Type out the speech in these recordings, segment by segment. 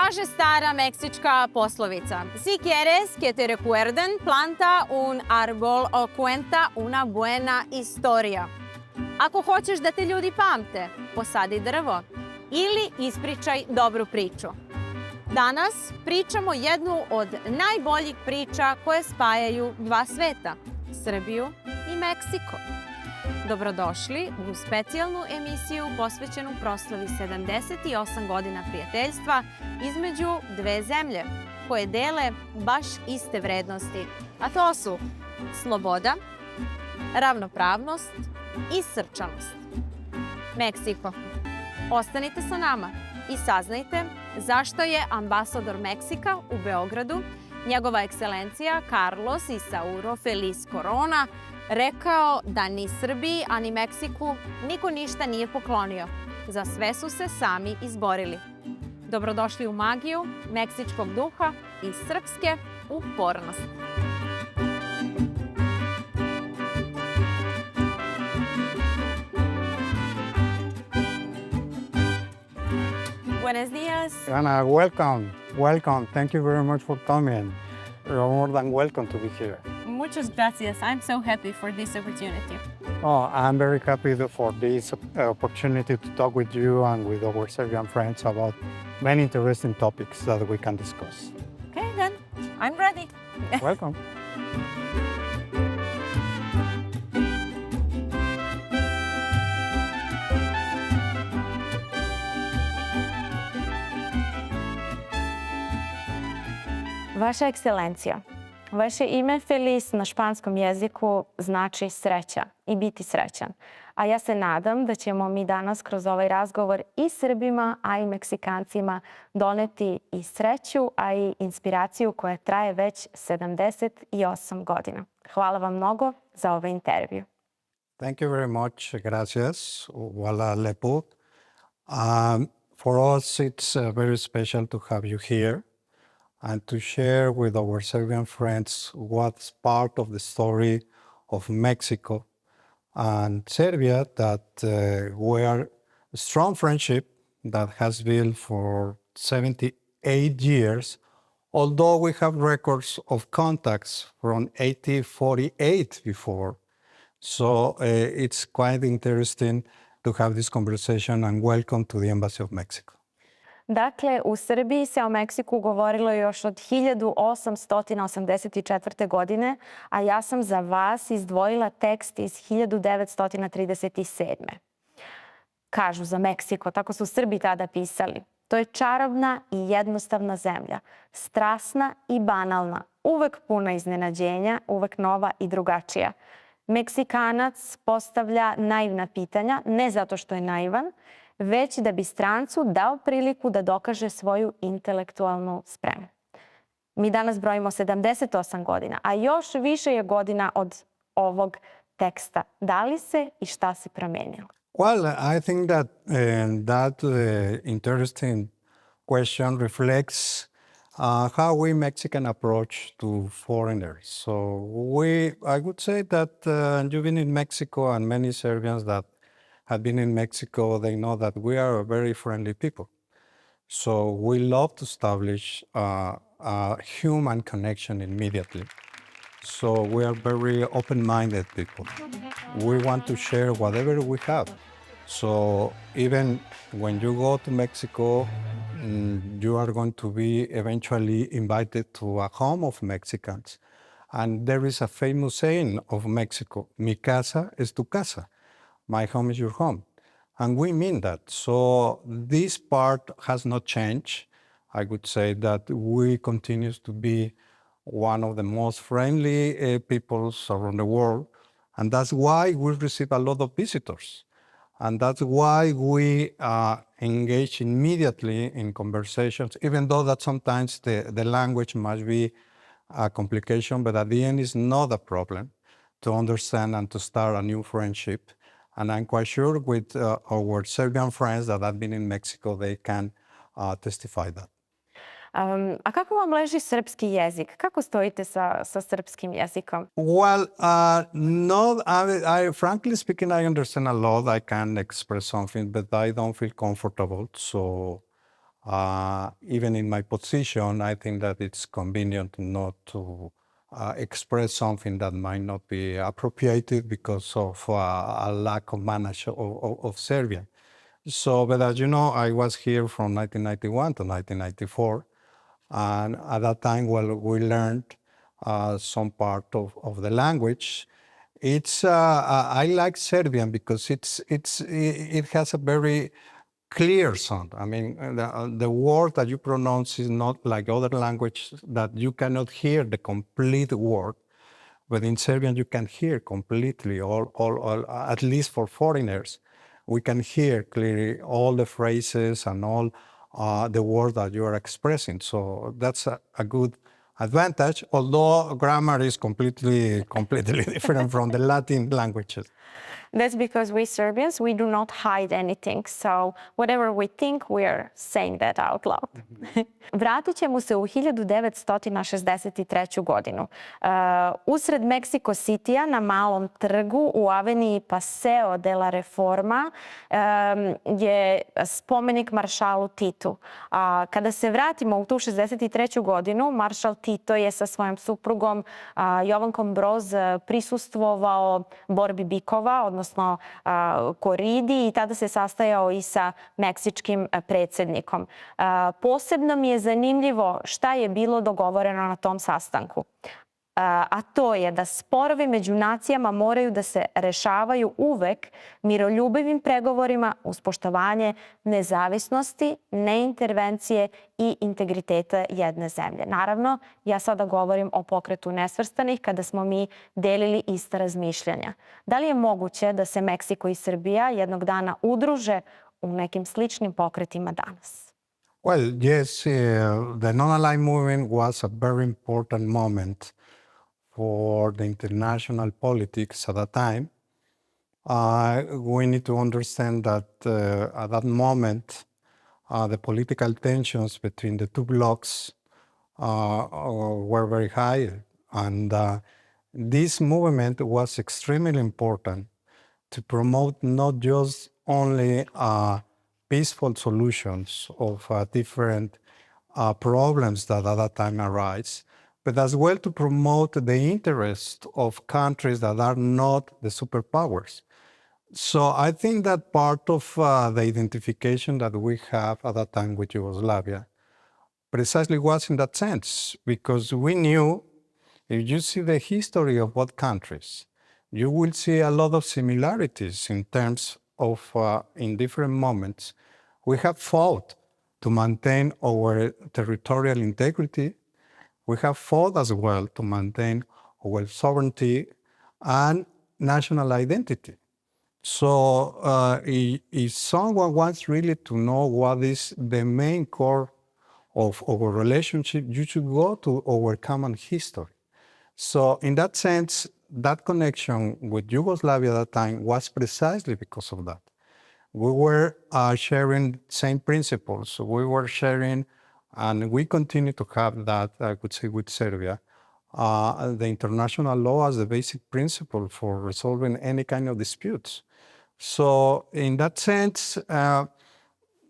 Kaže stara meksička poslovica: Si quieres que te recuerden, planta un árbol o cuenta una buena historia. Ako hoćeš da te ljudi pamte, posadi drvo ili ispričaj dobru priču. Danas pričamo jednu od najboljih priča koje spajaju dva sveta, Srbiju i Meksiko. Dobrodošli u specijalnu emisiju posvećenu proslavi 78 godina prijateljstva između dve zemlje koje dele baš iste vrednosti, a to su sloboda, ravnopravnost i srčanost. Meksiko. Ostanite sa nama i saznajte zašto je ambasador Meksika u Beogradu, njegova ekscelencija Karlos Isauro Feliks Korona, rekao da ni Srbiji, a ni Meksiku niko ništa nije poklonio. Za sve su se sami izborili. Dobrodošli u magiju meksičkog duha i srpske upornosti. Buenos días. Ana, welcome. Welcome. Thank you very much for coming. You're more than welcome to be here. Muchas gracias. I'm so happy for this opportunity. Oh, I'm very happy for this opportunity to talk with you and with our Serbian friends about many interesting topics that we can discuss. Okay, then. I'm ready. Welcome. Vaša ekscelencija, vaše ime Feliks na španskom jeziku znači sreća i biti srećan. A ja se nadam da ćemo mi danas kroz ovaj razgovor i Srbima, a i Meksikancima doneti i sreću, a i inspiraciju koja traje već 78 godina. Hvala vam mnogo za ovaj intervju. Thank you very much. Gracias. Hvala lepo. For us, it's very special to have you here and to share with our Serbian friends what's part of the story of Mexico and Serbia, that we are a strong friendship that has been for 78 years, although we have records of contacts from 1848 before. So it's quite interesting to have this conversation, and welcome to the Embassy of Mexico. Dakle, u Srbiji se o Meksiku govorilo još od 1884. godine, a ja sam za vas izdvojila tekst iz 1937. Kažu za Meksiko, tako su Srbi tada pisali: to je čarobna i jednostavna zemlja, strasna i banalna, uvek puna iznenađenja, uvek nova i drugačija. Meksikanac postavlja naivna pitanja, ne zato što je naivan, već da bi strancu dao priliku da dokaže svoju intelektualnu spremu. Mi danas brojimo 78 godina, a još više je godina od ovog teksta. Da li se i šta se promenilo? Well, I think that interesting question reflects how we Mexican approach to foreigners. So I would say that you've been in Mexico, and many Serbians that have been in Mexico, they know that we are a very friendly people. So we love to establish a human connection immediately. So we are very open-minded people. We want to share whatever we have. So even when you go to Mexico, you are going to be eventually invited to a home of Mexicans. And there is a famous saying of Mexico: mi casa es tu casa. My home is your home. And we mean that. So this part has not changed. I would say that we continue to be one of the most friendly peoples around the world. And that's why we receive a lot of visitors. And that's why we engage immediately in conversations, even though that sometimes the language must be a complication, but at the end it's not a problem to understand and to start a new friendship. And I'm quite sure with our Serbian friends that have been in Mexico, they can testify that. A kako vam leži srpski jezik? Kako stojite sa srpskim jezikom? Well, no, I frankly speaking, I understand a lot. I can express something, but I don't feel comfortable. So Even in my position, I think that it's convenient not to express something that might not be appropriated because of a lack of management of Serbia. So, but as you know, I was here from 1991 to 1994. And at that time, well, we learned some part of the language. I like Serbian because it has a very clear sound. I mean, the word that you pronounce is not like other language that you cannot hear the complete word. But in Serbian, you can hear completely, all at least for foreigners, we can hear clearly all the phrases and all the words that you are expressing. So that's a good advantage, although grammar is completely different from the Latin languages. That's because we Serbians, we do not hide anything. So whatever we think, we're saying that out loud. Vratit ćemo se u 1963. godinu. Usred Meksiko Citya na malom trgu u aveniji Paseo de la Reforma je spomenik maršalu Titu. Kada se vratimo u tu 63. godinu, maršal Tito je sa svojom suprugom Jovankom Broz prisustvovao borbi bikova, odnosno koridi, i tada se sastajao i sa meksičkim predsjednikom. Posebno mi je zanimljivo šta je bilo dogovoreno na tom sastanku. A to je da sporovi među nacijama moraju da se rešavaju uvek miroljubivim pregovorima uz poštovanje nezavisnosti, neintervencije i integriteta jedne zemlje. Naravno, ja sada govorim o pokretu nesvrstanih kada smo mi delili ista razmišljanja. Da li je moguće da se Meksiko i Srbija jednog dana udruže u nekim sličnim pokretima danas? Well, yes, the non-aligned movement was a very important moment for the international politics at that time. We need to understand that at that moment, the political tensions between the two blocs were very high. And this movement was extremely important to promote not just only peaceful solutions of different problems that at that time arise, but as well to promote the interest of countries that are not the superpowers. So I think that part of the identification that we have at that time with Yugoslavia precisely was in that sense, because we knew, if you see the history of both countries, you will see a lot of similarities in terms of, in different moments, we have fought to maintain our territorial integrity. We have fought as well to maintain our sovereignty and national identity. So if someone wants really to know what is the main core of our relationship, you should go to our common history. So in that sense, that connection with Yugoslavia at that time was precisely because of that. We were sharing same principles. We were sharing, and we continue to have that, I would say, with Serbia, the international law as the basic principle for resolving any kind of disputes. So in that sense,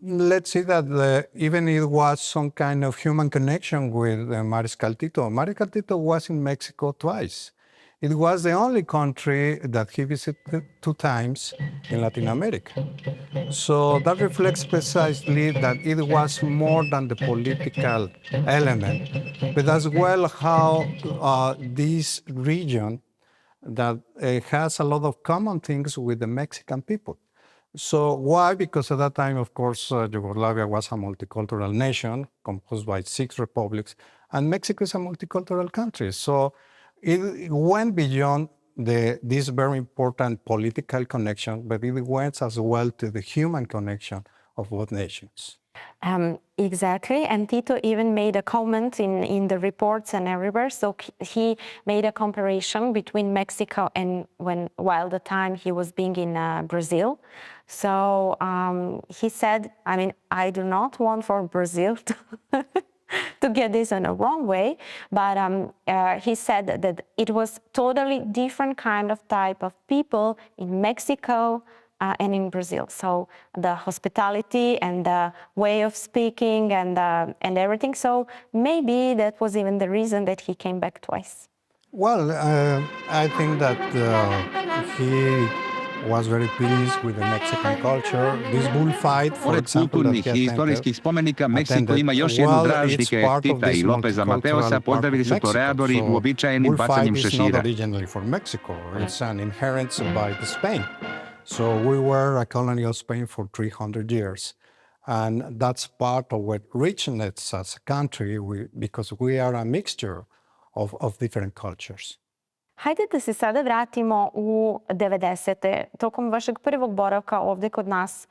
let's say that even it was some kind of human connection with Mariscal Tito. Mariscal Tito was in Mexico twice. It was the only country that he visited 2 times in Latin America. So that reflects precisely that it was more than the political element, but as well how this region that has a lot of common things with the Mexican people. So why? Because at that time, of course, Yugoslavia was a multicultural nation composed by 6 republics, and Mexico is a multicultural country. So it went beyond this very important political connection, but it went as well to the human connection of both nations. Exactly, and Tito even made a comment in the reports and everywhere. So he made a comparison between Mexico and while the time he was being in Brazil. So he said, I mean, I do not want for Brazil to get this in a wrong way, but he said that it was totally different kind of type of people in Mexico and in Brazil. So the hospitality and the way of speaking and everything. So maybe that was even the reason that he came back twice. Well, I think that he was very pleased with the Mexican culture. This bullfight, for Pored example, that kulturnih he i attended, istorijskih spomenika, Meksiko ima još jednu well, draž. it's Dike part of Tita this i Lopeza Mateosa multicultural part pozdravili of su Mexico. toreadori So uobičajenim bullfight bacanjem is not šešira. originally for Mexico. It's an inheritance by the Spain. So we were a colony of Spain for 300 years. And that's part of what richness as a country, because we are a mixture of different cultures. Hajde da se sada vratimo u 90. Tokom vašeg prvog boravka ovde kod nas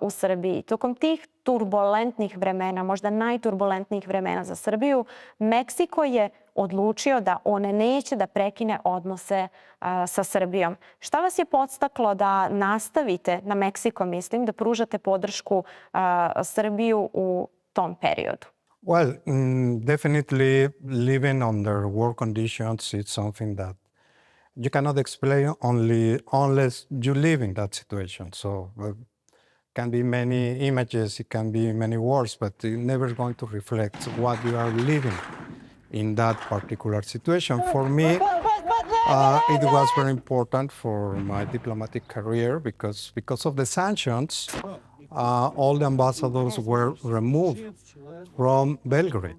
u Srbiji. Tokom tih turbulentnih vremena, možda najturbulentnijih vremena za Srbiju, Meksiko je odlučio da on neće da prekine odnose sa Srbijom. Šta vas je podstaklo da nastavite, na Meksiko mislim, da pružate podršku Srbiju u tom periodu? Well, definitely living under war conditions is something that you cannot explain only unless you live in that situation. So it can be many images, it can be many words, but it's never going to reflect what you are living in that particular situation. For me, it was very important for my diplomatic career because of the sanctions, all the ambassadors were removed from Belgrade.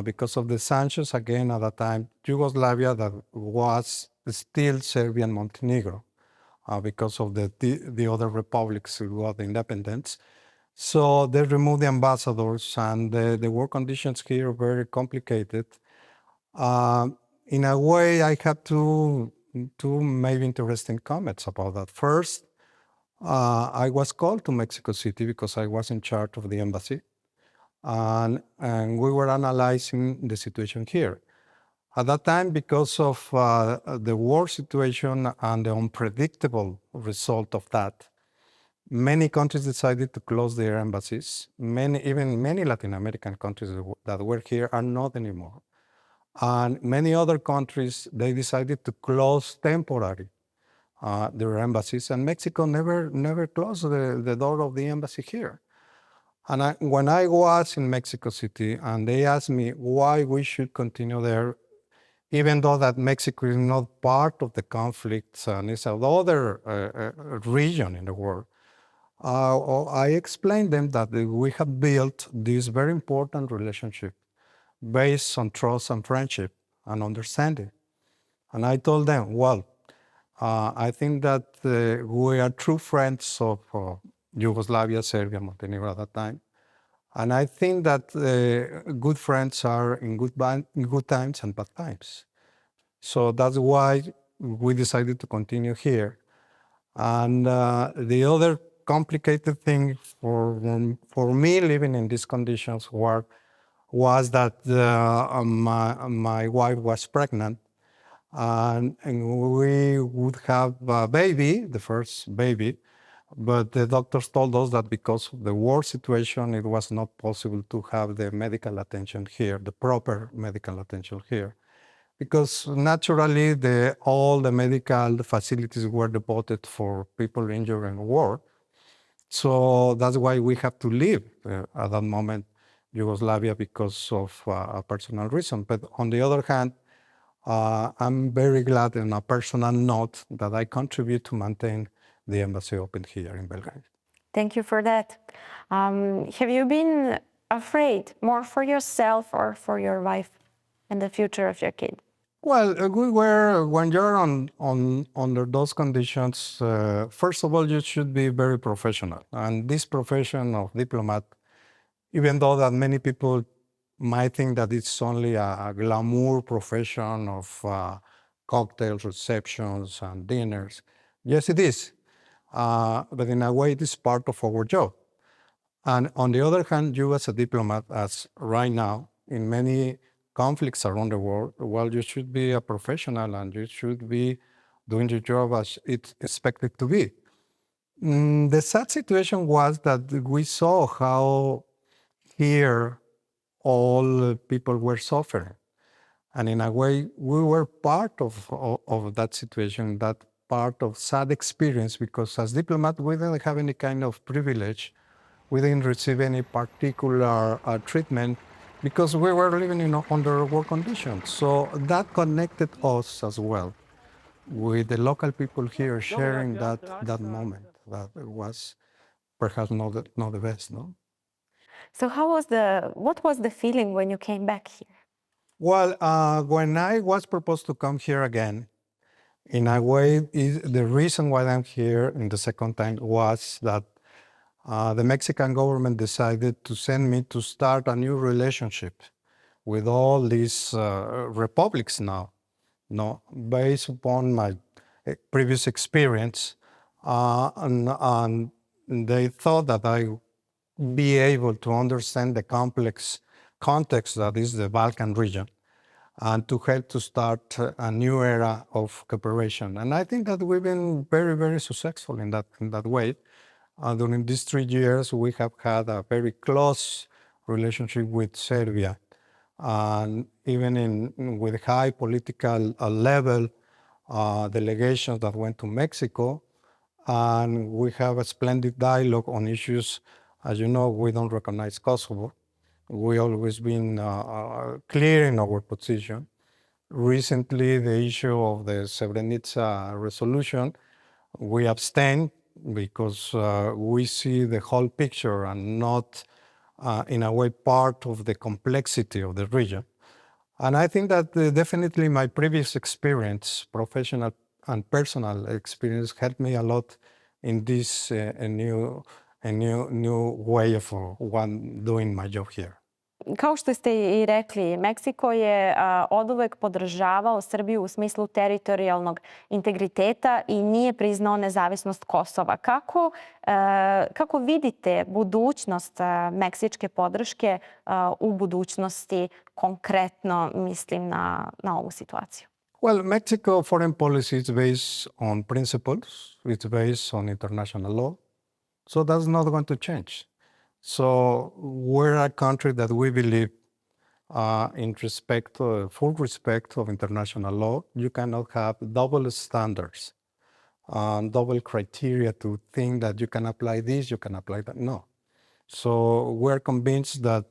Because of the sanctions, again, at that time, Yugoslavia that was still Serbia and Montenegro, because of the other republics who got independence. So they removed the ambassadors, and the work conditions here are very complicated. In a way, I have two maybe interesting comments about that. First, I was called to Mexico City because I was in charge of the embassy, and we were analyzing the situation here. At that time, because of the war situation and the unpredictable result of that, many countries decided to close their embassies. Even many Latin American countries that were here are not anymore. And many other countries, they decided to close temporarily their embassies, and Mexico never closed the door of the embassy here. And when I was in Mexico City, and they asked me why we should continue there, even though that Mexico is not part of the conflicts and it's another region in the world, I explained them that we have built this very important relationship based on trust and friendship and understanding. And I told them, well, I think that we are true friends of Yugoslavia, Serbia, Montenegro at that time. And I think that good friends are in good times and bad times. So that's why we decided to continue here. And the other complicated thing for me living in these conditions was that my wife was pregnant, and we would have a baby, the first baby, but the doctors told us that because of the war situation, it was not possible to have the medical attention here, the proper medical attention here, because naturally all the medical facilities were devoted for people injured in war. So that's why we have to leave at that moment Yugoslavia because of a personal reason. But on the other hand, I'm very glad on a personal note that I contribute to maintain the embassy open here in Belgrade. Thank you for that. Have you been afraid more for yourself or for your wife and the future of your kid? Well, when you're under those conditions, first of all, you should be very professional. And this profession of diplomat, even though that many people might think that it's only a glamour profession of cocktails, receptions, and dinners, yes, it is. But in a way, it is part of our job. And on the other hand, you as a diplomat, as right now, in many conflicts around the world, well, you should be a professional and you should be doing your job as it's expected to be. The sad situation was that we saw how here all people were suffering. And in a way, we were part of that situation, that part of sad experience because as diplomat, we didn't have any kind of privilege. We didn't receive any particular treatment because we were living under war conditions. So that connected us as well with the local people here sharing that moment. That was perhaps not the best, no? So what was the feeling when you came back here? Well, when I was proposed to come here again, in a way, the reason why I'm here in the second time was that the Mexican government decided to send me to start a new relationship with all these republics now, no, based upon my previous experience, and they thought that I be able to understand the complex context that is the Balkan region and to help to start a new era of cooperation. And I think that we've been very, very successful in that way. During these 3 years, we have had a very close relationship with Serbia. And even with high political level delegations that went to Mexico, and we have a splendid dialogue on issues. As you know, we don't recognize Kosovo. We always been clear in our position. Recently, the issue of the Srebrenica resolution, we abstained because we see the whole picture and not, in a way, part of the complexity of the region. And I think that definitely my previous experience, professional and personal experience, helped me a lot in this new way of doing my job here. Kao što ste i rekli, Meksiko je oduvek podržavao Srbiju u smislu teritorijalnog integriteta i nije priznao nezavisnost Kosova. Kako vidite budućnost meksičke podrške u budućnosti, konkretno mislim na ovu situaciju? Well, Mexico foreign policy is based on principles. It's based on international law. So that's not going to change. So we're a country that we believe in full respect of international law. You cannot have double standards, double criteria to think that you can apply this, you can apply that. No. So we're convinced that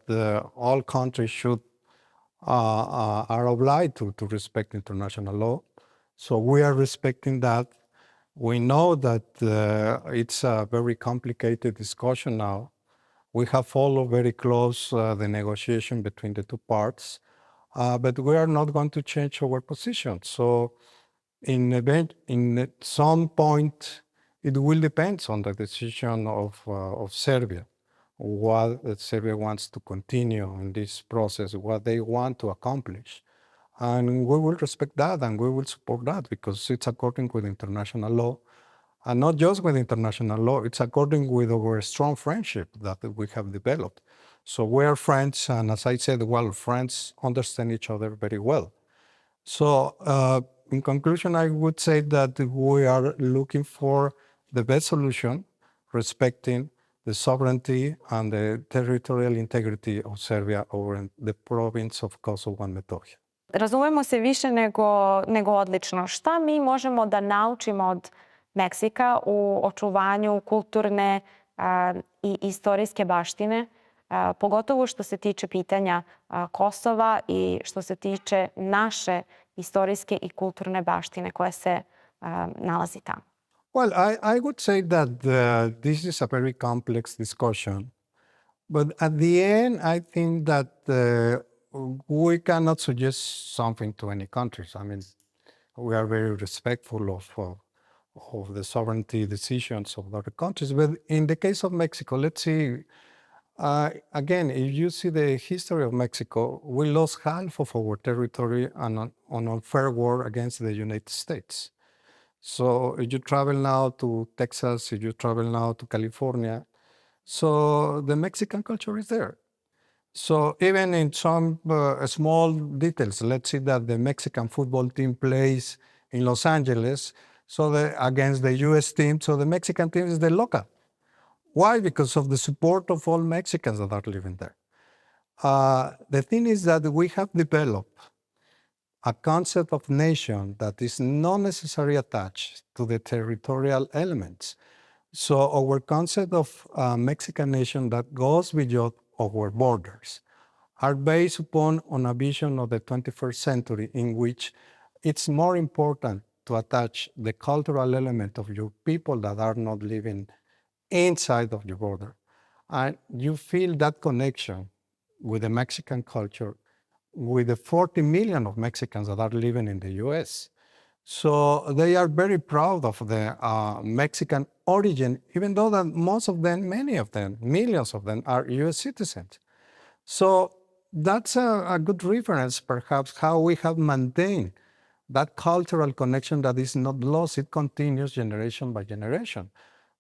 all countries are obliged to respect international law. So we are respecting that. We know that it's a very complicated discussion now. We have followed very close the negotiation between the two parts, but we are not going to change our position. So in some point, it will depend on the decision of Serbia, what Serbia wants to continue in this process, what they want to accomplish. And we will respect that and we will support that because it's according with international law. And not just with international law, it's according with our strong friendship that we have developed. So we are friends, and as I said, well, friends understand each other very well. So in conclusion, I would say that we are looking for the best solution, respecting the sovereignty and the territorial integrity of Serbia over the province of Kosovo and Metohija. Razumemo se više nego odlično. Šta mi možemo da naučimo od Meksika u očuvanju kulturne i istorijske baštine, pogotovo što se tiče pitanja Kosova i što se tiče naše istorijske i kulturne baštine koja se nalazi tamo? Well, I would say that this is a very complex discussion. But at the end, I think that we cannot suggest something to any countries. I mean, we are very respectful of the sovereignty decisions of other countries. But in the case of Mexico, let's see, again, if you see the history of Mexico, we lost half of our territory on unfair war against the United States. So if you travel now to Texas, if you travel now to California, so the Mexican culture is there. So even in some small details, let's see that the Mexican football team plays in Los Angeles, so against the U.S. team, so the Mexican team is the local. Why? Because of the support of all Mexicans that are living there. The thing is that we have developed a concept of nation that is not necessarily attached to the territorial elements. So our concept of Mexican nation that goes beyond our borders are based upon on a vision of the 21st century in which it's more important to attach the cultural element of your people that are not living inside of your border. And you feel that connection with the Mexican culture, with the 40 million of Mexicans that are living in the US. So they are very proud of the Mexican origin, even though that most of them, many of them, millions of them are US citizens. So that's a good reference, perhaps, how we have maintained that cultural connection that is not lost. It continues generation by generation.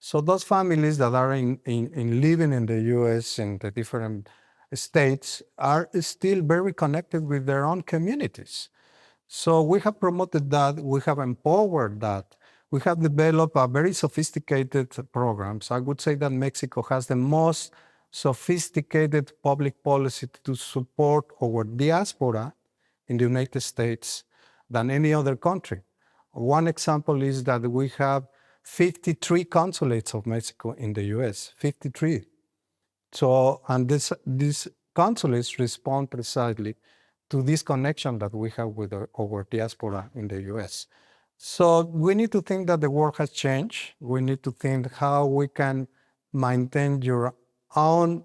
So those families that are living in the US in the different states are still very connected with their own communities. So we have promoted that, we have empowered that, we have developed a very sophisticated programs. I would say that Mexico has the most sophisticated public policy to support our diaspora in the United States than any other country. One example is that we have 53 consulates of Mexico in the US, 53. So, and these consulates respond precisely to this connection that we have with our diaspora in the US. So we need to think that the world has changed. We need to think how we can maintain your own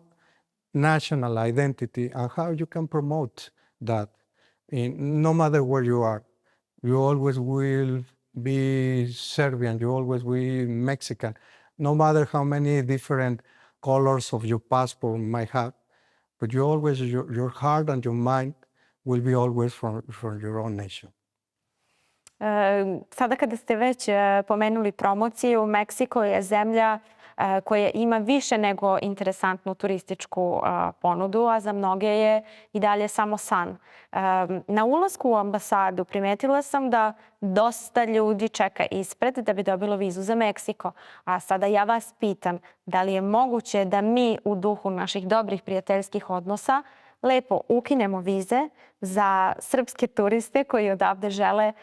national identity and how you can promote that no matter where you are. You always will be Serbian, you always will be Mexican, no matter how many different colors of your passport might have, but you always, your heart and your mind will be always from your own nation. Sada kada ste već pomenuli promociju, Meksiko je zemlja koja ima više nego interesantnu turističku ponudu, a za mnoge je i dalje samo san. Na ulasku u ambasadu primetila sam da dosta ljudi čeka ispred da bi dobilo vizu za Meksiko. A sada ja vas pitam, da li je moguće da mi u duhu naših dobrih prijateljskih odnosa lepo ukinemo vize za srpske turiste koji odavde žele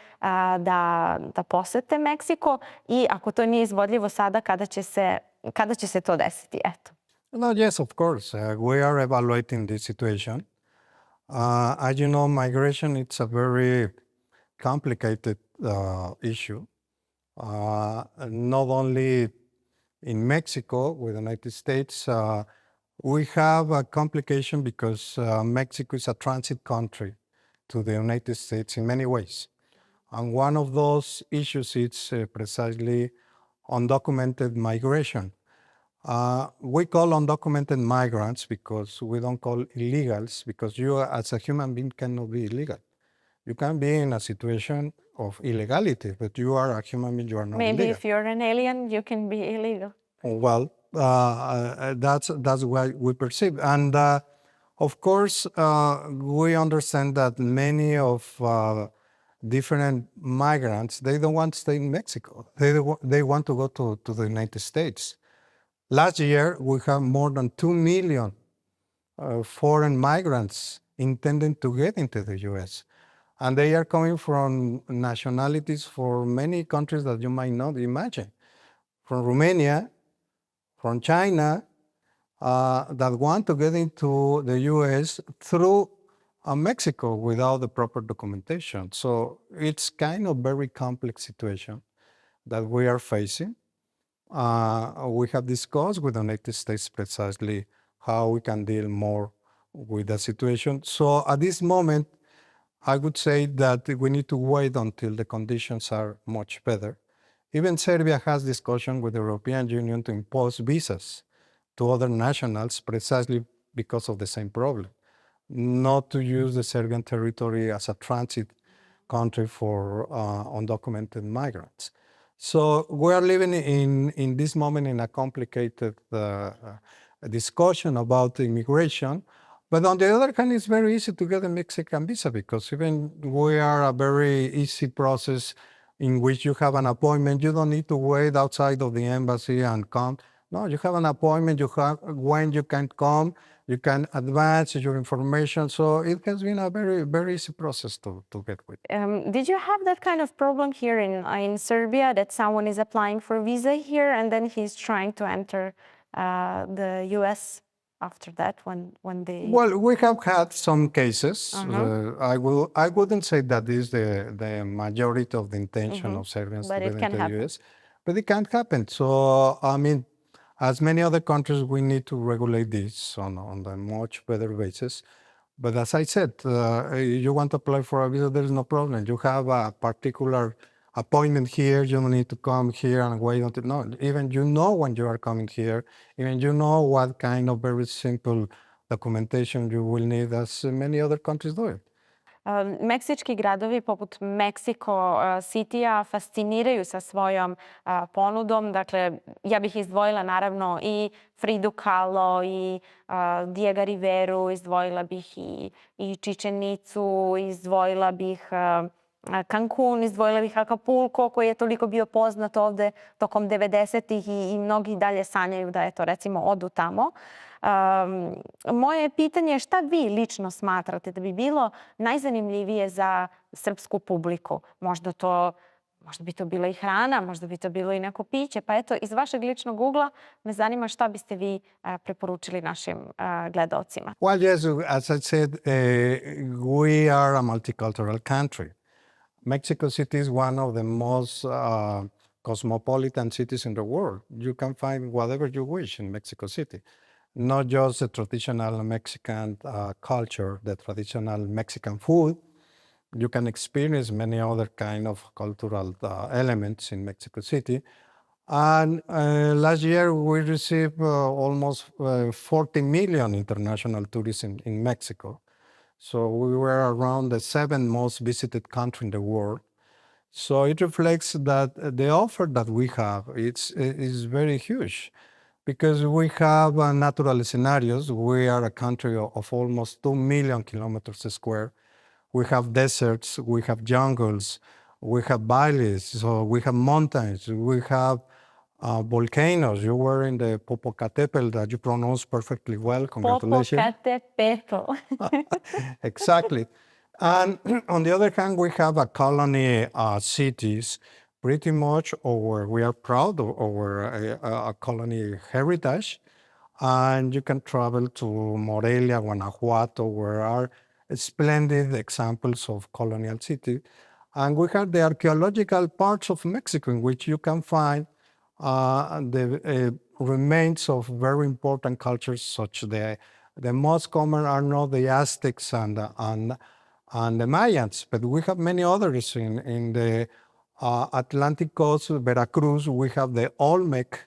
da posete Meksiko i ako to nije izvodljivo sada, kada će se to desiti? Eto. No, yes, of course. We are evaluating this situation. As you know, migration, it's a very complicated issue. Not only in Mexico with the United States, we have a complication because Mexico is a transit country to the United States in many ways. And one of those issues is precisely undocumented migration. We call undocumented migrants because we don't call illegals, because you as a human being cannot be illegal. You can be in a situation of illegality, but you are a human being, you are not illegal. Maybe if you're an alien, you can be illegal. Well, that's what we perceive. And of course, we understand that many of different migrants, they don't want to stay in Mexico. They want to go to the United States. Last year, we have more than 2 million foreign migrants intending to get into the US. And they are coming from nationalities for many countries that you might not imagine. From Romania, from China, that want to get into the US through Mexico without the proper documentation. So it's kind of very complex situation that we are facing. We have discussed with the United States precisely how we can deal more with the situation. So at this moment, I would say that we need to wait until the conditions are much better. Even Serbia has discussion with the European Union to impose visas to other nationals precisely because of the same problem. Not to use the Serbian territory as a transit country for undocumented migrants. So we are living in this moment in a complicated discussion about immigration. But on the other hand, it's very easy to get a Mexican visa because even we are a very easy process in which you have an appointment. You don't need to wait outside of the embassy and come. No, you have an appointment. You have when you can come. you can advance your information. So it has been a very, very easy process to get with. Did you have that kind of problem here in Serbia, that someone is applying for visa here and then he's trying to enter the US after that when they... Well, we have had some cases. I wouldn't say that is the majority of the intention of Serbians But to it get can into the happen. US, but it can happen. So, I mean, as many other countries, we need to regulate this on a much better basis. But as I said, you want to apply for a visa, there is no problem. You have a particular appointment here, you don't need to come here and wait until, no, even you know when you are coming here, even you know what kind of very simple documentation you will need, as many other countries do it. Meksički gradovi poput Meksiko City-a fasciniraju sa svojom ponudom. Dakle, ja bih izdvojila naravno i Fridu Kahlo i Diego Riveru, izdvojila bih i Čičenicu, izdvojila bih Cancun, izdvojila bih Acapulco, koji je toliko bio poznat ovde tokom 90-ih i mnogi dalje sanjaju da recimo odu tamo. Moje pitanje je šta vi lično smatrate da bi bilo najzanimljivije za srpsku publiku? Možda bi to bila i hrana, možda bi to bilo i neko piće. Pa eto, iz vašeg ličnog ugla me zanima šta biste vi preporučili našim gledaocima. Well, yes, as I said, we are a multicultural country. Mexico City is one of the most cosmopolitan cities in the world. You can find whatever you wish in Mexico City. Not just the traditional Mexican culture, the traditional Mexican food. You can experience many other kind of cultural elements in Mexico City. And last year we received almost 40 million international tourists in Mexico. So we were around the 7th most visited country in the world. So it reflects that the offer that we have is very huge, because we have natural scenarios. We are a country of almost 2 million kilometers square. We have deserts, we have jungles, we have valleys, so we have mountains, we have volcanoes. You were in the Popocatépetl that you pronounced perfectly well. Congratulations. Popocatépetl. Exactly. And on the other hand, we have a colony cities, pretty much we are proud of our colony heritage. And you can travel to Morelia, Guanajuato, where are splendid examples of colonial city. And we have the archaeological parts of Mexico in which you can find the remains of very important cultures, such the most common are not the Aztecs and the Mayans, but we have many others in the Atlantic coast, Veracruz. We have the Olmec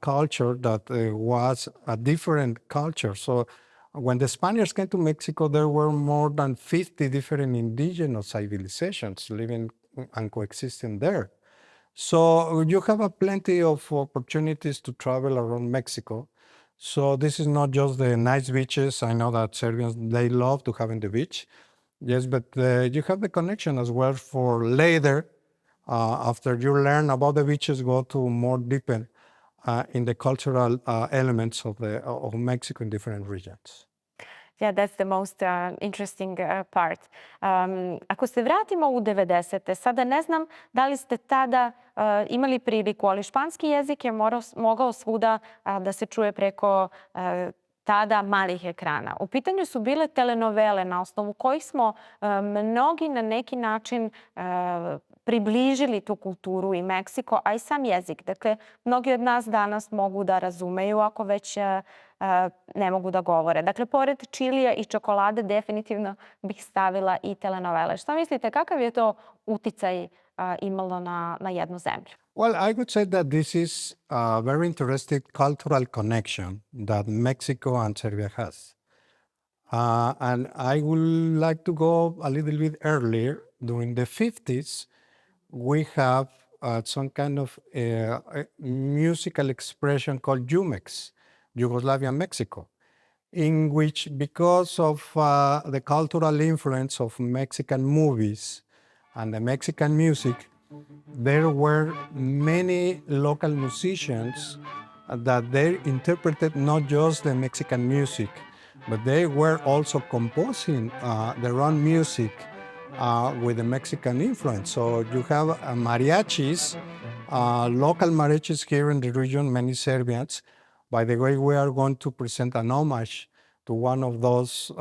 culture that was a different culture. So when the Spaniards came to Mexico, there were more than 50 different indigenous civilizations living and coexisting there. So you have plenty of opportunities to travel around Mexico. So this is not just the nice beaches. I know that Serbians, they love to have in the beach. Yes, but you have the connection as well for later. After you learn about the beaches, go to more deeper in the cultural elements of Mexico in different regions. Yeah, that's the most interesting part. Ako se vratimo u 90-te, sada ne znam da li ste tada imali priliku, ali španski jezik je mogao svuda da se čuje preko tada malih ekrana. U pitanju su bile telenovele na osnovu kojih smo mnogi na neki način približili tu kulturu i Meksiko, a i sam jezik. Dakle, mnogi od nas danas mogu da razumeju ako već ne mogu da govore. Dakle, pored čilija i čokolade definitivno bih stavila i telenovele. Šta mislite, kakav je to uticaj imalo na jednu zemlju? Well, I would say that this is a very interesting cultural connection that Mexico and Serbia has. And I would like to go a little bit earlier. During the 50s, we have some kind of musical expression called Jumex, Yugoslavia, Mexico, in which, because of the cultural influence of Mexican movies and the Mexican music, there were many local musicians that they interpreted not just the Mexican music, but they were also composing their own music with the Mexican influence. So you have mariachis, local mariachis here in the region, many Serbians. By the way, we are going to present an homage to one of those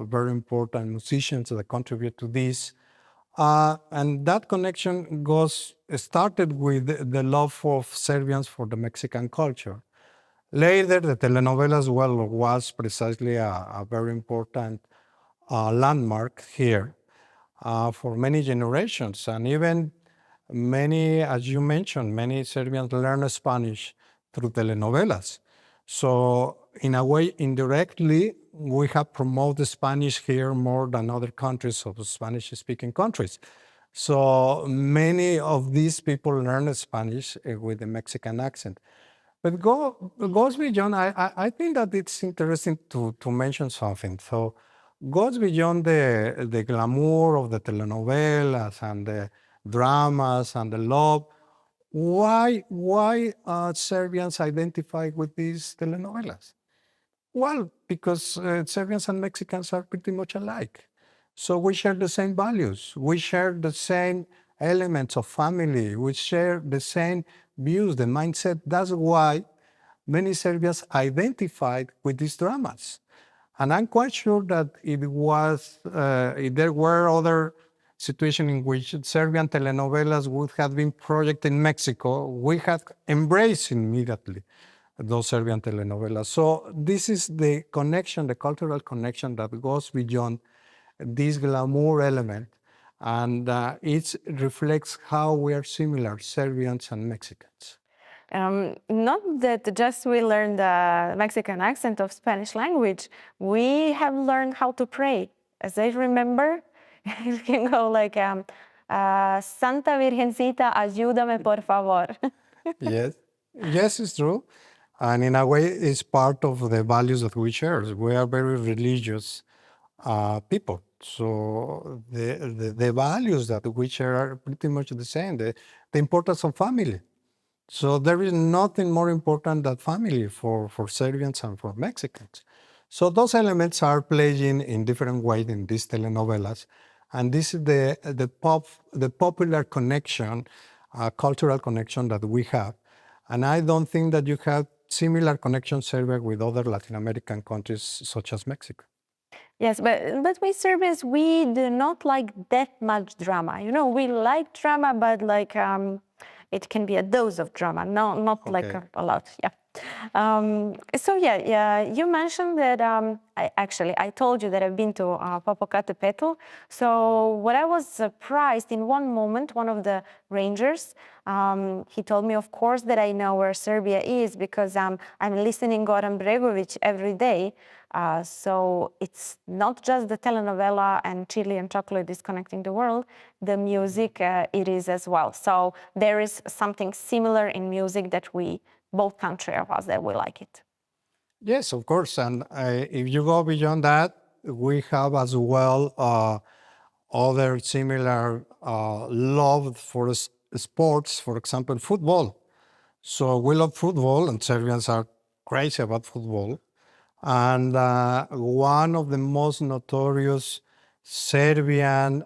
very important musicians that contribute to this. And that connection started with the love of Serbians for the Mexican culture. Later, the telenovelas was precisely a very important landmark here for many generations. And even many, as you mentioned, many Serbians learn Spanish through telenovelas. So in a way, indirectly, we have promoted Spanish here more than other countries of Spanish-speaking countries. So many of these people learn Spanish with the Mexican accent. But goes beyond, I think that it's interesting to mention something. So goes beyond the glamour of the telenovelas and the dramas and the love. Why Serbians identify with these telenovelas? Well, because Serbians and Mexicans are pretty much alike. So we share the same values. We share the same elements of family. We share the same views, the mindset. That's why many Serbians identified with these dramas. And I'm quite sure that if there were other situations in which Serbian telenovelas would have been projected in Mexico, we had embraced immediately those Serbian telenovelas. So this is the connection, the cultural connection that goes beyond this glamour element. And it reflects how we are similar, Serbians and Mexicans. Not that just we learned the Mexican accent of Spanish language, we have learned how to pray. As I remember, you can go like, Santa Virgencita, ayúdame por favor. Yes, it's true. And in a way, it's part of the values that we share. We are very religious people. So the values that we share are pretty much the same. The importance of family. So there is nothing more important than family for Serbians and for Mexicans. So those elements are playing in different ways in these telenovelas. And this is the popular connection, cultural connection that we have. And I don't think that you have similar connections, Serbia, with other Latin American countries such as Mexico. Yes, but we Serbians, we do not like that much drama. You know, we like drama, but like it can be a dose of drama, not like a lot. Yeah. So you mentioned that I told you that I've been to Popocatépetl. So what I was surprised in one moment, one of the rangers, he told me, of course, that I know where Serbia is because I'm listening Goran Bregović every day. So it's not just the telenovela and chili and chocolate is connecting the world, the music it is as well. So there is something similar in music that both countries of us, that we like it. Yes, of course. And if you go beyond that, we have as well other similar love for sports, for example, football. So we love football and Serbians are crazy about football. And one of the most notorious Serbian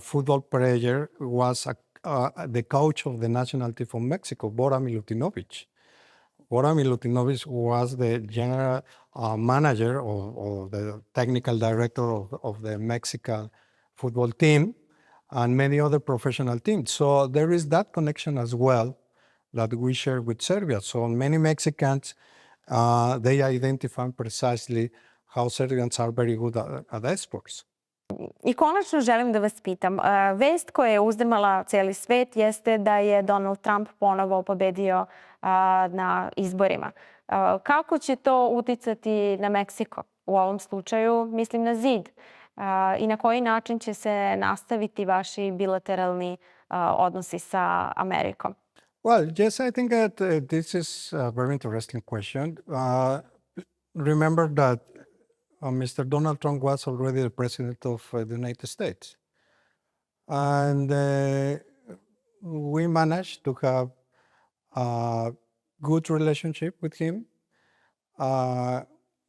football player was the coach of the national team from Mexico, Bora Milutinovic. Bora Milutinovic was the general manager or the technical director of the Mexican football team and many other professional teams. So there is that connection as well that we share with Serbia. So many Mexicans, they identify precisely how Serbians are very good at sports. I konačno želim da vas pitam, vest koja je uzdrmala cijeli svet jeste da je Donald Trump ponovo pobedio na izborima. Kako će to uticati na Meksiko? U ovom slučaju mislim na zid. I na koji način će se nastaviti vaši bilateralni odnosi sa Amerikom? Well, yes, I think that this is a very interesting question. Remember that Mr. Donald Trump was already the president of the United States. And we managed to have good relationship with him.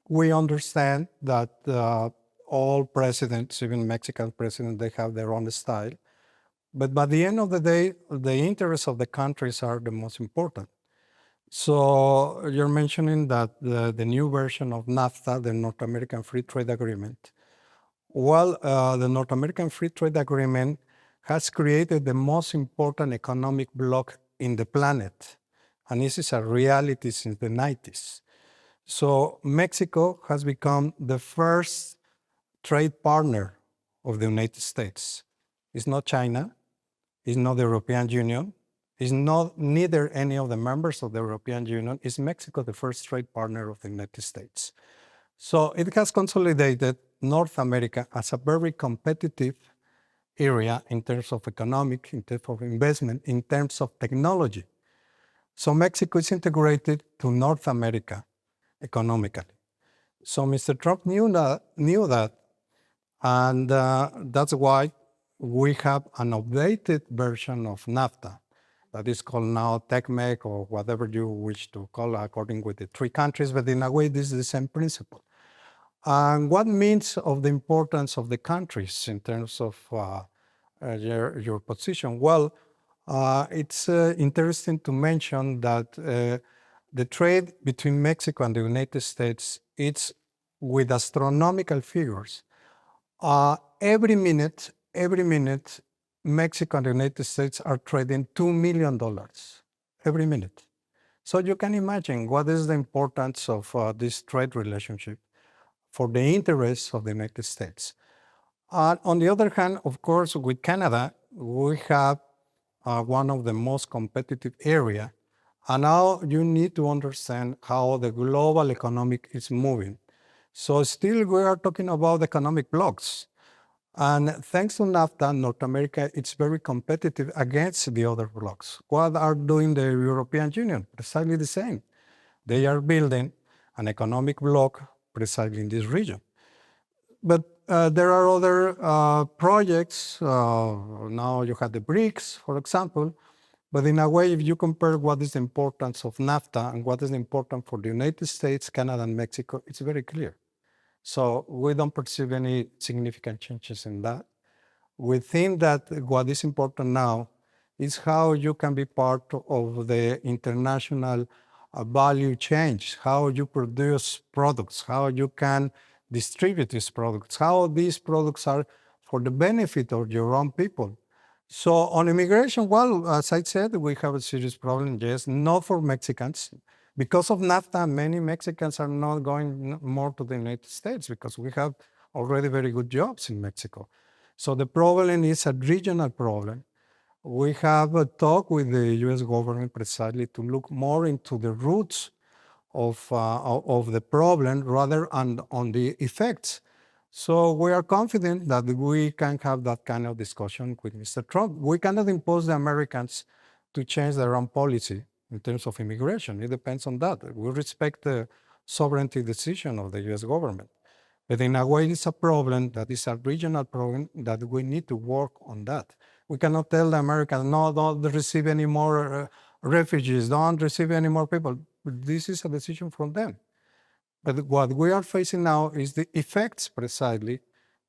We understand that all presidents, even Mexican presidents, they have their own style. But by the end of the day, the interests of the countries are the most important. So you're mentioning that the new version of NAFTA, the North American Free Trade Agreement, well, the North American Free Trade Agreement has created the most important economic bloc in the planet. And this is a reality since the 90s. So Mexico has become the first trade partner of the United States. It's not China, it's not the European Union, it's not neither any of the members of the European Union, it's Mexico, the first trade partner of the United States. So it has consolidated North America as a very competitive area in terms of economic, in terms of investment, in terms of technology. So Mexico is integrated to North America economically. So Mr. Trump knew that, and that's why we have an updated version of NAFTA that is called now TECMEC or whatever you wish to call according with the three countries, but in a way this is the same principle. And what means of the importance of the countries in terms of your position? Well, it's interesting to mention that the trade between Mexico and the United States, it's with astronomical figures. Every minute, Mexico and the United States are trading $2 million every minute. So you can imagine what is the importance of this trade relationship for the interests of the United States. On the other hand, of course, with Canada, we have one of the most competitive area. And now you need to understand how the global economic is moving. So still we are talking about economic blocks. And thanks to NAFTA, North America, it's very competitive against the other blocks. What are doing the European Union? Precisely the same. They are building an economic bloc precisely in this region. But there are other projects. Now you have the BRICS, for example. But in a way, if you compare what is the importance of NAFTA and what is important for the United States, Canada, and Mexico, it's very clear. So we don't perceive any significant changes in that. We think that what is important now is how you can be part of the international value chain, how you produce products, how you can distribute these products, how these products are for the benefit of your own people. So on immigration, well, as I said, we have a serious problem, yes, not for Mexicans. Because of NAFTA, many Mexicans are not going more to the United States because we have already very good jobs in Mexico. So the problem is a regional problem. We have a talk with the US government precisely to look more into the roots of the problem rather than on the effects. So we are confident that we can have that kind of discussion with Mr. Trump. We cannot impose the Americans to change their own policy in terms of immigration. It depends on that. We respect the sovereignty decision of the US government. But in a way, it's a problem that is a regional problem that we need to work on that. We cannot tell the Americans, no, don't receive any more refugees, don't receive any more people. This is a decision from them. But what we are facing now is the effects precisely,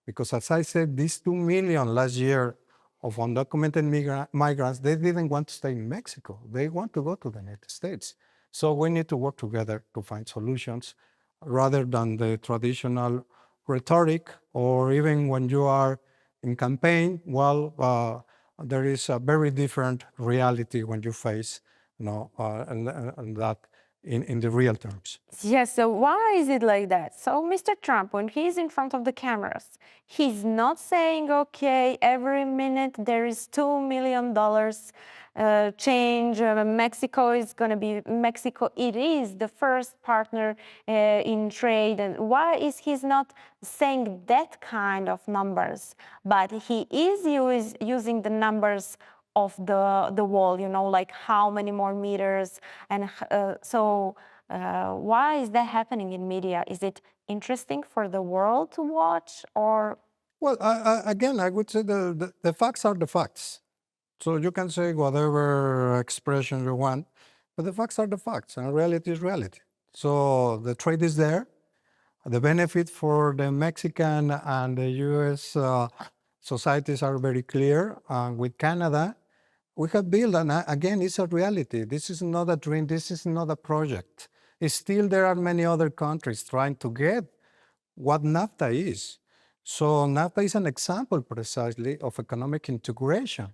because as I said, these 2 million last year of undocumented migrants, they didn't want to stay in Mexico. They want to go to the United States. So we need to work together to find solutions rather than the traditional rhetoric, or even when you are in campaign, well, there is a very different reality when you face, and that in the real terms. Yes, so why is it like that? So Mr. Trump, when he's in front of the cameras, he's not saying, okay, every minute there is $2 million change. Mexico is going to be, Mexico, it is the first partner in trade. And why is he not saying that kind of numbers? But he is using the numbers of the wall, like how many more meters. And so why is that happening in media? Is it interesting for the world to watch, or? Well, again, I would say the facts are the facts. So you can say whatever expression you want, But the facts are the facts, and reality is reality. So the trade is there. The benefit for the Mexican and the U.S. Societies are very clear. With Canada, we have built, and again, it's a reality. This is not a dream. This is not a project. Still, there are many other countries trying to get what NAFTA is. So NAFTA is an example precisely of economic integration.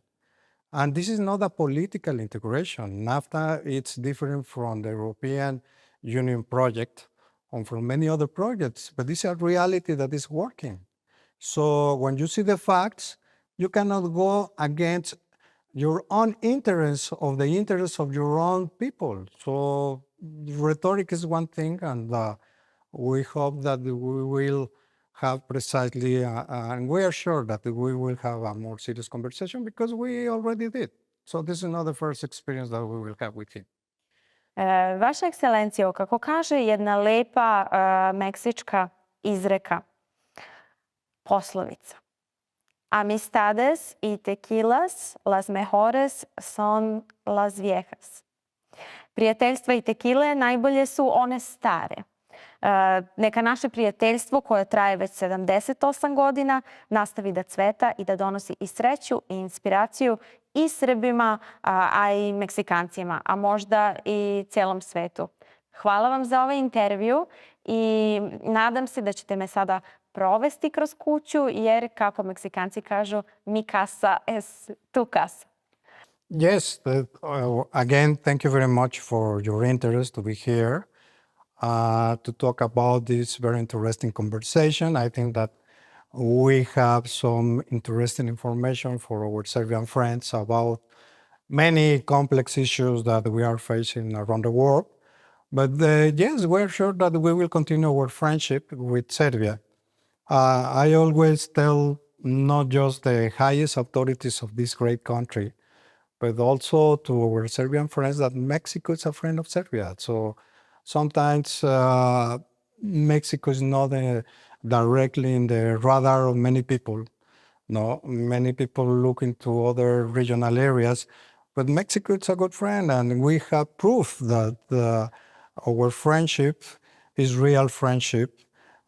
And this is not a political integration. NAFTA is different from the European Union project and from many other projects, but it's a reality that is working. So when you see the facts, you cannot go against your own interests or the interests of your own people. So rhetoric is one thing, and we hope that we will have precisely, and we are sure that we will have a more serious conversation because we already did. So this is not the first experience that we will have with him. Vaša ekscelencijo, kako kaže jedna lepa meksička izreka, poslovica. Amistades y tequilas, las mejores son las viejas. Prijateljstva i tekile najbolje su one stare. Neka naše prijateljstvo koje traje već 78 godina nastavi da cveta i da donosi i sreću i inspiraciju i Srbima, a i Meksikancima, a možda i cijelom svetu. Hvala vam za ovaj intervju i nadam se da ćete me sada provesti kroz kuću, jer kako Meksikanci kažu, mi casa es tu casa. Yes, again, thank you very much for your interest to be here to talk about this very interesting conversation. I think that we have some interesting information for our Serbian friends about many complex issues that we are facing around the world. But yes, we're sure that we will continue our friendship with Serbia. I always tell not just the highest authorities of this great country, but also to our Serbian friends that Mexico is a friend of Serbia. So sometimes Mexico is not directly in the radar of many people. No, many people look into other regional areas, but Mexico is a good friend, and we have proof that our friendship is real friendship,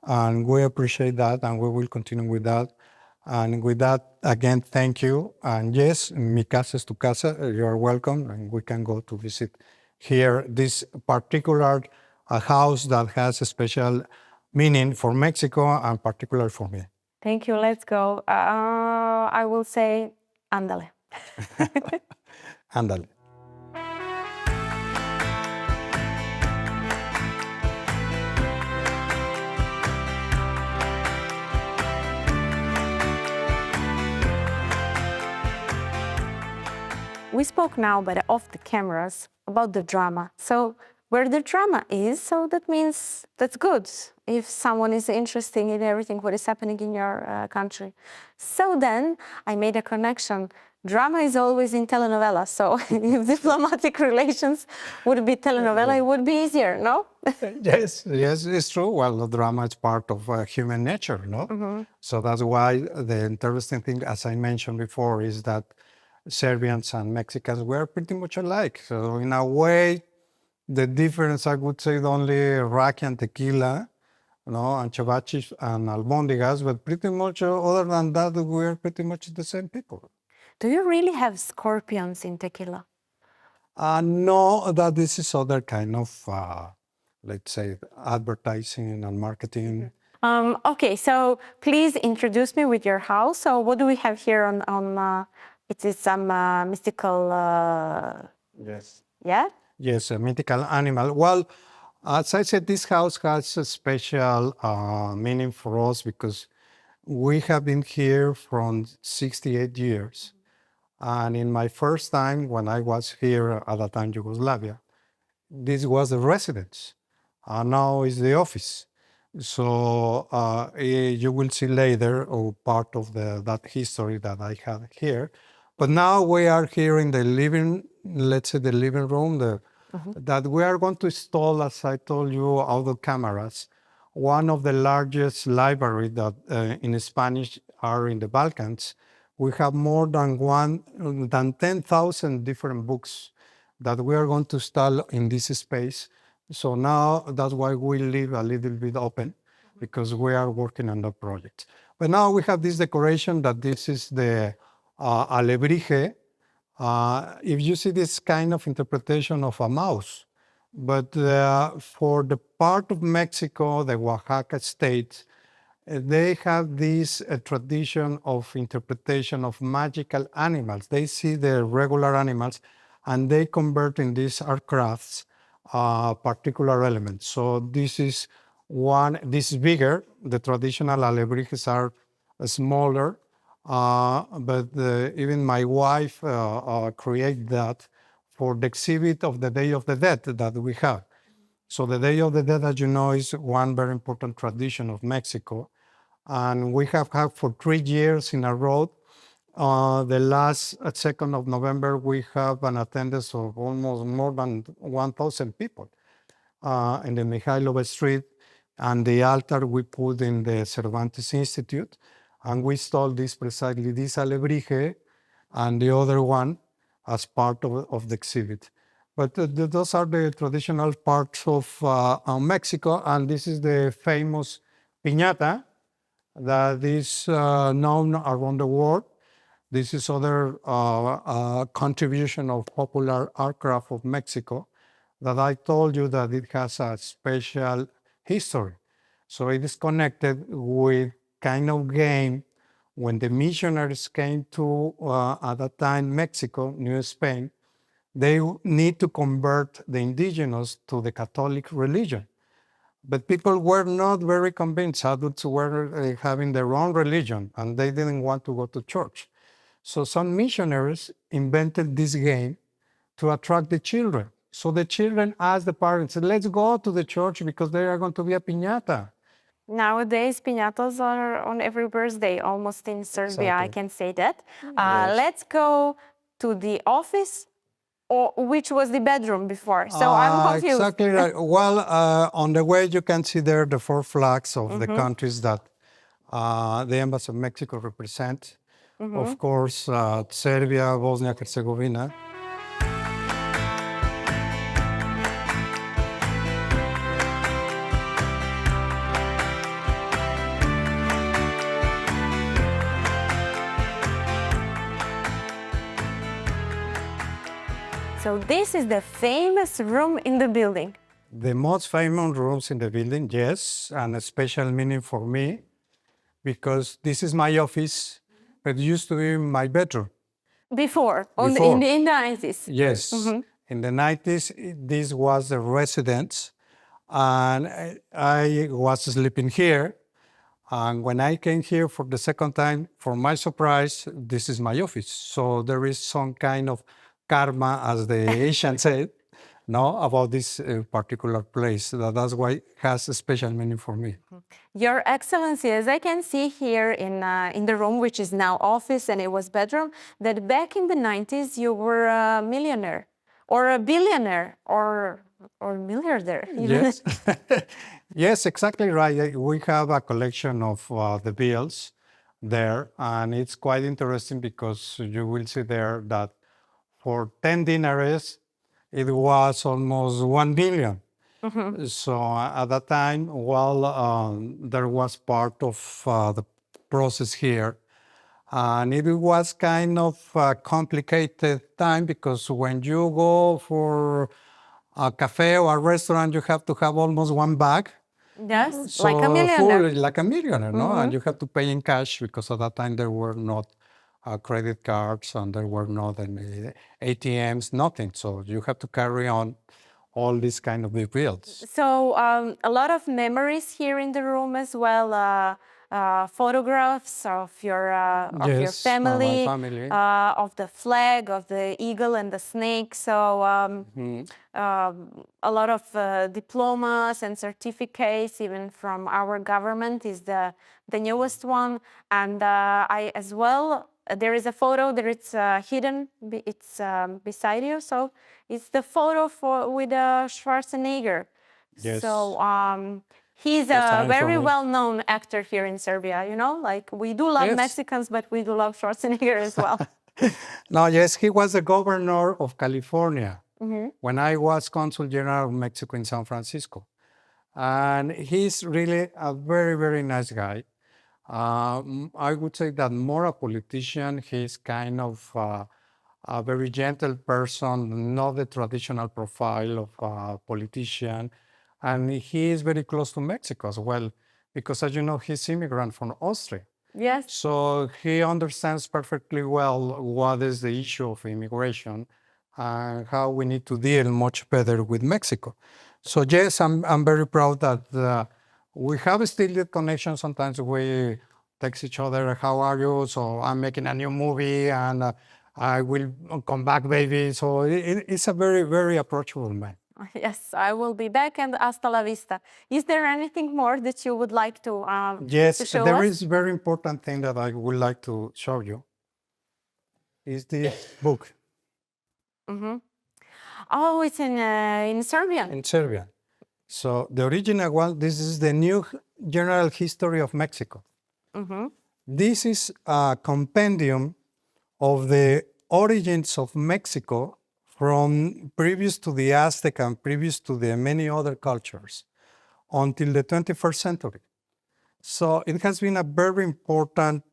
and we appreciate that, and we will continue with that. And with that, again, thank you. And yes, mi casa es tu casa. You are welcome, and we can go to visit here this particular house that has a special meaning for Mexico and particular for me. Thank you. Let's go. I will say, ándale. Ándale. We spoke now, but off the cameras, about the drama. So where the drama is, so that means that's good if someone is interested in everything what is happening in your country. So then I made a connection. Drama is always in telenovela. So if diplomatic relations would be telenovela, it would be easier, no? Yes, it's true. Well, the drama is part of human nature, no? Mm-hmm. So that's why the interesting thing, as I mentioned before, is that Serbians and Mexicans were pretty much alike. So in a way, the difference, I would say, only raki and tequila, and chavachis and albondigas, but pretty much other than that, we're pretty much the same people. Do you really have scorpions in tequila? No, that this is other kind of, let's say, advertising and marketing. Okay, so please introduce me with your house. So what do we have here on it is some mystical... Yes. Yeah? Yes, a mythical animal. Well, as I said, this house has a special meaning for us because we have been here from 68 years. And in my first time, when I was here at that time, Yugoslavia, this was the residence. Now is the office. So you will see later part of that history that I have here. But now we are here in the living, let's say the living room, that we are going to install, as I told you, outdoor cameras. One of the largest libraries that in Spanish are in the Balkans. We have more than 10,000 different books that we are going to install in this space. So now that's why we leave a little bit open, because we are working on the project. But now we have this decoration that this is the alebrije. If you see this kind of interpretation of a mouse, but for the part of Mexico, the Oaxaca state, they have this tradition of interpretation of magical animals. They see the regular animals and they convert in these art crafts particular elements. So this is this is bigger. The traditional alebrijes are smaller, but even my wife created that for the exhibit of the Day of the Dead that we have. So the Day of the Dead, as you know, is one very important tradition of Mexico. And we have had for 3 years in a row. The last 2nd of November, we have an attendance of almost more than 1,000 people in the Mihailova Street. And the altar we put in the Cervantes Institute. And we installed precisely this alebrije and the other one as part of the exhibit. But those are the traditional parts of Mexico. And this is the famous piñata that is known around the world. This is other contribution of popular art craft of Mexico that I told you that it has a special history. So it is connected with kind of game when the missionaries came to, at that time, Mexico, New Spain. They need to convert the indigenous to the Catholic religion. But people were not very convinced. Adults were having their own religion and they didn't want to go to church. So some missionaries invented this game to attract the children. So the children asked the parents, let's go to the church because there are going to be a piñata. Nowadays, piñatas are on every birthday, almost in Serbia, I can say that. Yes. Let's go to the office, or which was the bedroom before. So I'm confused. Exactly right. Well, on the way you can see there the 4 flags of the countries that the Embassy of Mexico represent. Of course, Serbia, Bosnia, Herzegovina. So this is the famous room in the building. The most famous rooms in the building, yes, and a special meaning for me because this is my office, but it used to be my bedroom. Before. In the 90s. Yes. In the 90s, this was the residence, and I was sleeping here. And when I came here for the second time, for my surprise, this is my office. So there is some kind of karma, as the Asians said, about this particular place. That's why it has a special meaning for me. Your Excellency, as I can see here in the room, which is now office and it was bedroom, that back in the 90s you were a millionaire or a billionaire or milliardaire. Yes, yes, exactly right. We have a collection of the bills there, and it's quite interesting because you will see there that for 10 dinars, it was almost 1 billion. So at that time, there was part of the process here. And it was kind of a complicated time because when you go for a cafe or a restaurant, you have to have almost 1 bag. Yes, So like a millionaire. like a millionaire, no? And you have to pay in cash because at that time there were not credit cards and there were not any ATMs, nothing. So you have to carry on all these kind of big bills. So a lot of memories here in the room as well. Photographs of your family, my family. Of the flag, of the eagle and the snake. So a lot of diplomas and certificates, even from our government, is the newest one. And I as well. There is a photo that it's hidden. It's beside you. So it's the photo with Schwarzenegger. Yes. So he's a very well-known actor here in Serbia. You know, like we do love Mexicans, but we do love Schwarzenegger as well. No, yes, he was the governor of California. when I was Consul General of Mexico in San Francisco. And he's really a very, very nice guy. I would say that more a politician, he's kind of a very gentle person, not the traditional profile of a politician. And he is very close to Mexico as well, because as you know, he's immigrant from Austria. Yes. So he understands perfectly well what is the issue of immigration and how we need to deal much better with Mexico. So yes, I'm very proud that we have still the connection. Sometimes we text each other, how are you? So I'm making a new movie and I will come back, baby. So it's a very, very approachable man. Yes, I will be back, and hasta la vista. Is there anything more that you would like to Yes, to show there us? is a very important thing that I would like to show you. Is this book Oh, it's in Serbian. in Serbian. So the original one, this is the new general history of Mexico. This is a compendium of the origins of Mexico from previous to the Aztec and previous to the many other cultures until the 21st century. So it has been a very important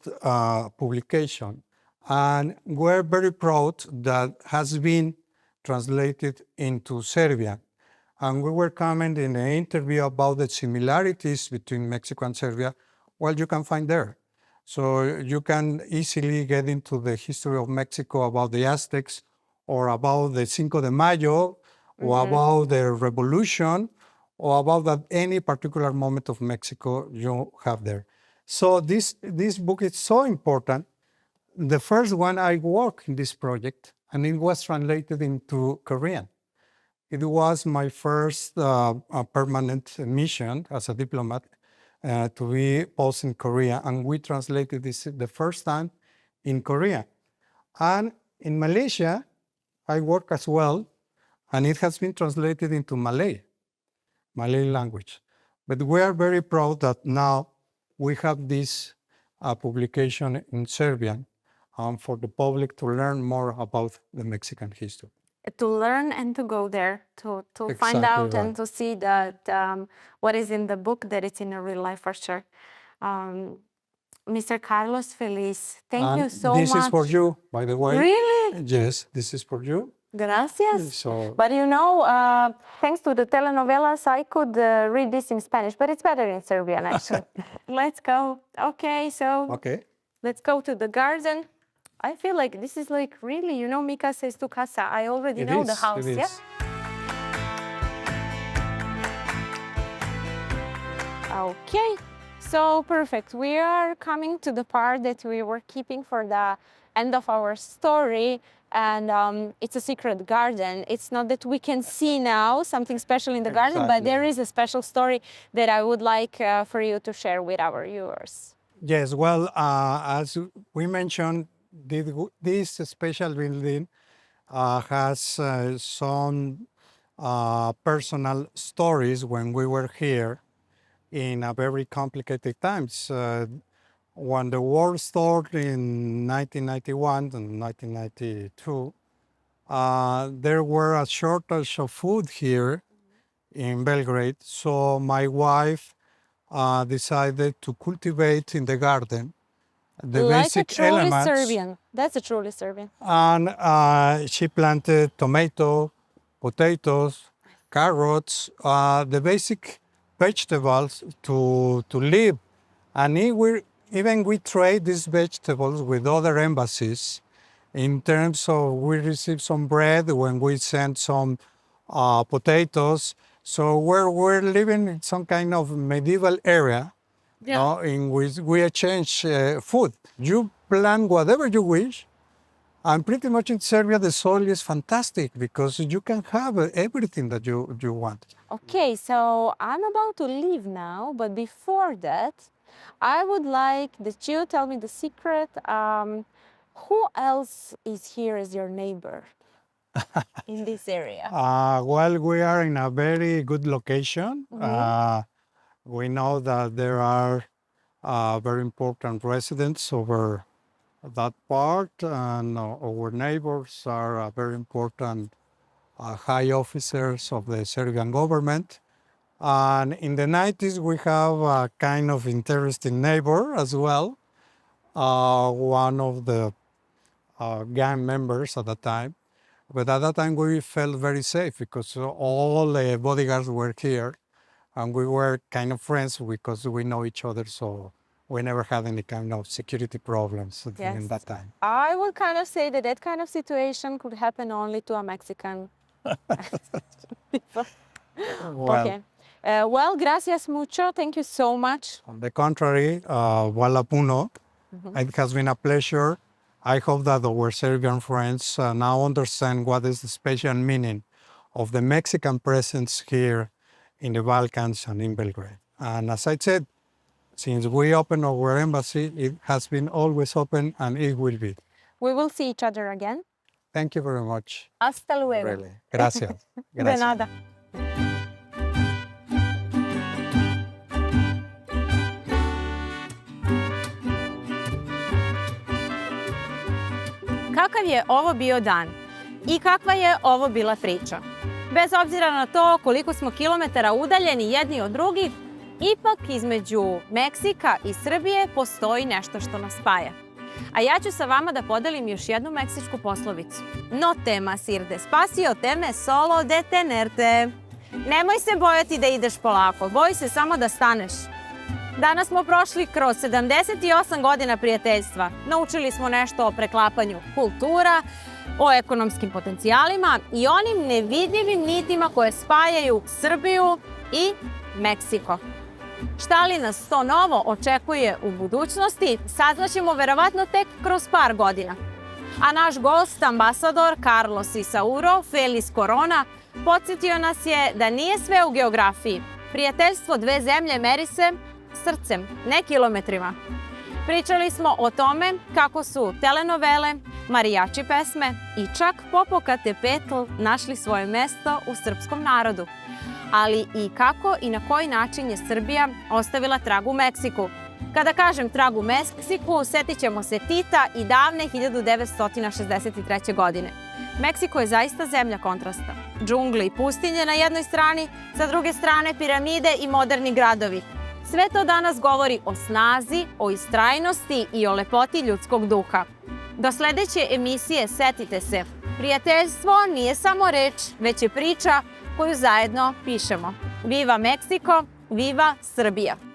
publication, and we're very proud that has been translated into Serbian. And we were commenting in an interview about the similarities between Mexico and Serbia. Well, you can find there. So you can easily get into the history of Mexico about the Aztecs, or about the Cinco de Mayo, or about the revolution, or about that any particular moment of Mexico you have there. So this book is so important. The first one I worked in this project, and it was translated into Korean. It was my first permanent mission as a diplomat to be posted in Korea, and we translated this the first time in Korea. And in Malaysia, I work as well, and it has been translated into Malay language. But we are very proud that now we have this publication in Serbian for the public to learn more about the Mexican history. To learn and to go there, to find Exactly out right. and to see that what is in the book, that it's in a real life for sure. Mr. Carlos Feliz, thank you so much. This is for you, by the way. Really? Yes, this is for you. Gracias. So, But you know, thanks to the telenovelas, I could read this in Spanish, but it's better in Serbian, actually. Let's go. Okay, so okay. let's go to the garden. I feel like this is like really, you know, mi casa es tu casa. I already know the house, It yeah? is. Okay, so perfect. We are coming to the part that we were keeping for the end of our story, and it's a secret garden. It's not that we can see now something special in the garden, but there is a special story that I would like for you to share with our viewers. Yes, well, as we mentioned, this special building has some personal stories when we were here in a very complicated times. When the war started in 1991 and 1992, there were a shortage of food here in Belgrade. So my wife decided to cultivate in the garden the Like basic a truly elements. Serbian. That's a truly Serbian. And she planted tomato, potatoes, carrots, the basic vegetables to live. And even we trade these vegetables with other embassies in terms of we receive some bread when we send some potatoes. So we're living in some kind of medieval area, no, in which we exchange food. You plant whatever you wish, and pretty much in Serbia the soil is fantastic because you can have everything that you want. Okay, so I'm about to leave now, but before that, I would like that you tell me the secret. Who else is here as your neighbor in this area? Well, we are in a very good location. We know that there are very important residents over that part, and our neighbors are very important high officers of the Serbian government. And in the 90s, we have a kind of interesting neighbor as well, one of the gang members at the time. But at that time, we felt very safe because all the bodyguards were here, and we were kind of friends because we know each other, so we never had any kind of security problems in that time. I would kind of say that that kind of situation could happen only to a Mexican people. Well, Okay. Well, gracias mucho. Thank you so much. on the contrary, Walapuno, it has been a pleasure. I hope that our Serbian friends now understand what is the special meaning of the Mexican presence here in the Balkans and in Belgrade. And as I said, since we opened our embassy, it has been always open and it will be. We will see each other again. Thank you very much. Hasta luego. Really. Gracias. De Gracias. nada. Kakav je ovo bio dan i kakva je ovo bila priča? Bez obzira na to koliko smo kilometara udaljeni jedni od drugih, ipak između Meksika i Srbije postoji nešto što nas spaja. A ja ću sa vama da podelim još jednu meksičku poslovicu. No te mas ir despacio, teme solo detenerte. Nemoj se bojati da ideš polako, boj se samo da staneš. Danas smo prošli kroz 78 godina prijateljstva. Naučili smo nešto o preklapanju kultura, o ekonomskim potencijalima i onim nevidljivim nitima koje spajaju Srbiju i Meksiko. Šta li nas to novo očekuje u budućnosti, saznaćemo verovatno tek kroz par godina. A naš gost, ambasador Karlos Isauro, Feliks Korona, podsjetio nas je da nije sve u geografiji. Prijateljstvo dve zemlje meri se srcem, ne kilometrima. Pričali smo o tome kako su telenovele, marijači pesme i čak Popokate Petl našli svoje mesto u srpskom narodu. Ali i kako i na koji način je Srbija ostavila trag u Meksiku. Kada kažem trag u Meksiku, setit ćemo se Tita i davne 1963. godine. Meksiko je zaista zemlja kontrasta. Džungle i pustinje na jednoj strani, sa druge strane piramide i moderni gradovi. Sve to danas govori o snazi, o istrajnosti i o lepoti ljudskog duha. Do sledeće emisije setite se, prijateljstvo nije samo reč, već je priča koju zajedno pišemo. Viva Meksiko, viva Srbija!